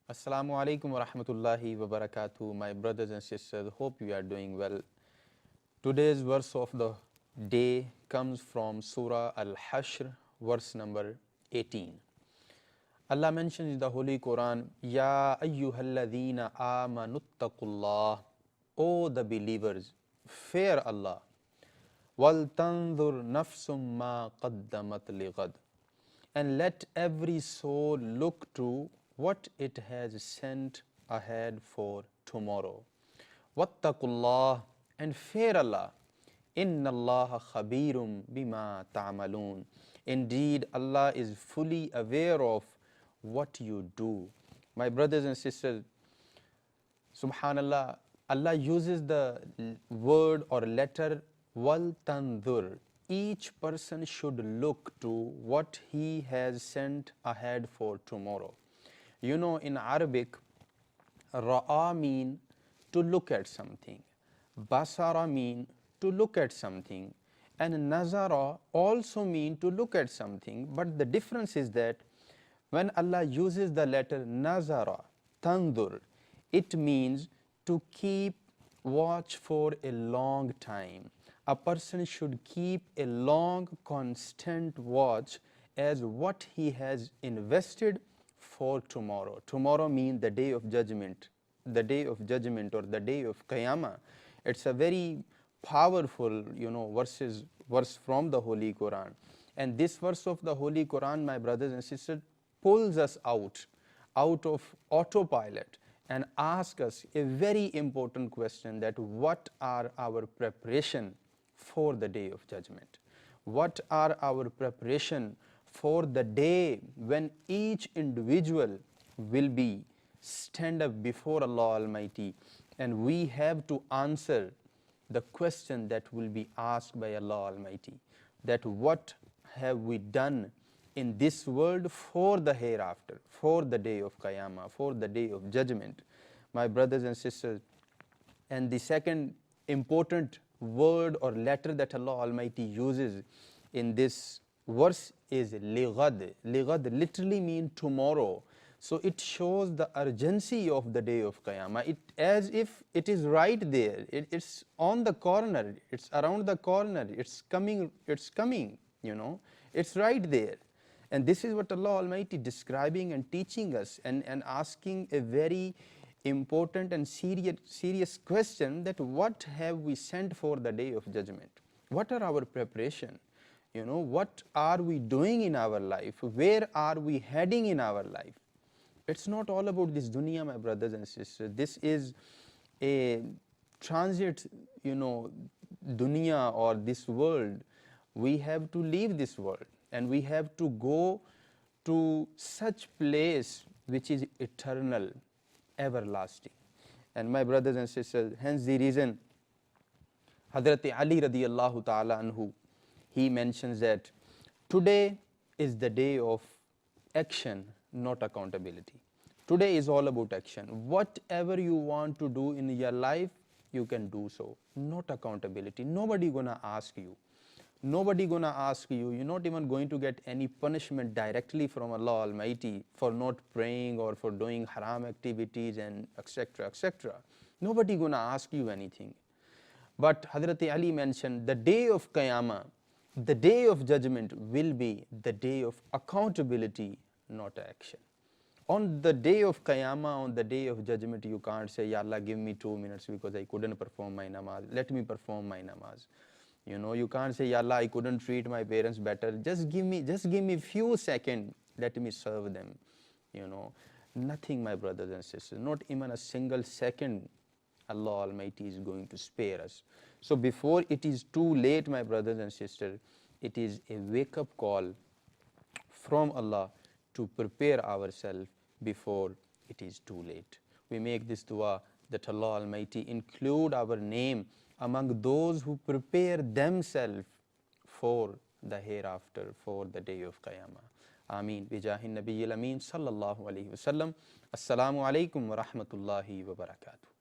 Assalamu alaikum wa rahmatullahi wa barakatuh. My brothers and sisters, hope you are doing well. Today's verse of the day comes from Surah Al-Hashr, verse number 18. Allah mentions in the Holy Quran, Ya ayyuhalladhina amanuttaqullah, O the believers, fear Allah. Wal tanzur nafsum ma qaddamat lighad. And let every soul look to what it has sent ahead for tomorrow. Wattaqullah, and fear Allah. Inna Allah khabirum bima ta'malun. Indeed, Allah is fully aware of what you do. My brothers and sisters, subhanallah, Allah uses the word or letter wal tanzur. Each person should look to what he has sent ahead for tomorrow. You know, in Arabic, ra'a mean to look at something, basara mean to look at something, and nazara also mean to look at something. But the difference is that when Allah uses the letter nazara, tandur, it means to keep watch for a long time. A person should keep a long, constant watch as what he has invested for tomorrow. Tomorrow means the day of judgment, or the day of Qiyamah. It's a very powerful, verse from the Holy Quran. And this verse of the Holy Quran, my brothers and sisters, pulls us out of autopilot and asks us a very important question, that what are our preparation for the day of judgment? What are our preparation for the day when each individual will be stand up before Allah Almighty, and we have to answer the question that will be asked by Allah Almighty, that what have we done in this world for the hereafter, for the day of Qiyamah, for the day of judgment. My brothers and sisters, and the second important word or letter that Allah Almighty uses in this verse is lighad. Lighad literally means tomorrow. So it shows the urgency of the day of Qiyamah. It as if it is right there. It's on the corner. It's around the corner. It's coming. It's coming. It's right there. And this is what Allah Almighty describing and teaching us, and asking a very important and serious question, that what have we sent for the day of judgment? What are our preparation? What are we doing in our life? Where are we heading in our life? It's not all about this dunya, my brothers and sisters. This is a transit, dunya, or this world. We have to leave this world, and we have to go to such place which is eternal, everlasting. And my brothers and sisters, hence the reason Hazrat Ali radiyallahu ta'ala anhu, he mentions that today is the day of action, not accountability. Today is all about action. Whatever you want to do in your life, you can do so, not accountability. Nobody gonna ask you. Nobody gonna ask you. You're not even going to get any punishment directly from Allah Almighty for not praying or for doing haram activities and etc. etc. Nobody gonna ask you anything. But Hazrat Ali mentioned the day of Qiyamah, the day of judgment, will be the day of accountability, not action. On the day of Qiyamah, on the day of judgment, you can't say, Ya Allah, give me 2 minutes because I couldn't perform my namaz. Let me perform my namaz. You can't say, Ya Allah, I couldn't treat my parents better. Just give me few seconds. Let me serve them. Nothing, my brothers and sisters. Not even a single second Allah Almighty is going to spare us. So before it is too late, my brothers and sisters, it is a wake-up call from Allah to prepare ourselves before it is too late. We make this dua that Allah Almighty include our name among those who prepare themselves for the hereafter, for the day of Qiyamah. Ameen. Bijahin Nabiyil Ameen sallallahu alayhi wa sallam. Assalamu alaikum wa rahmatullahi wa barakatuh.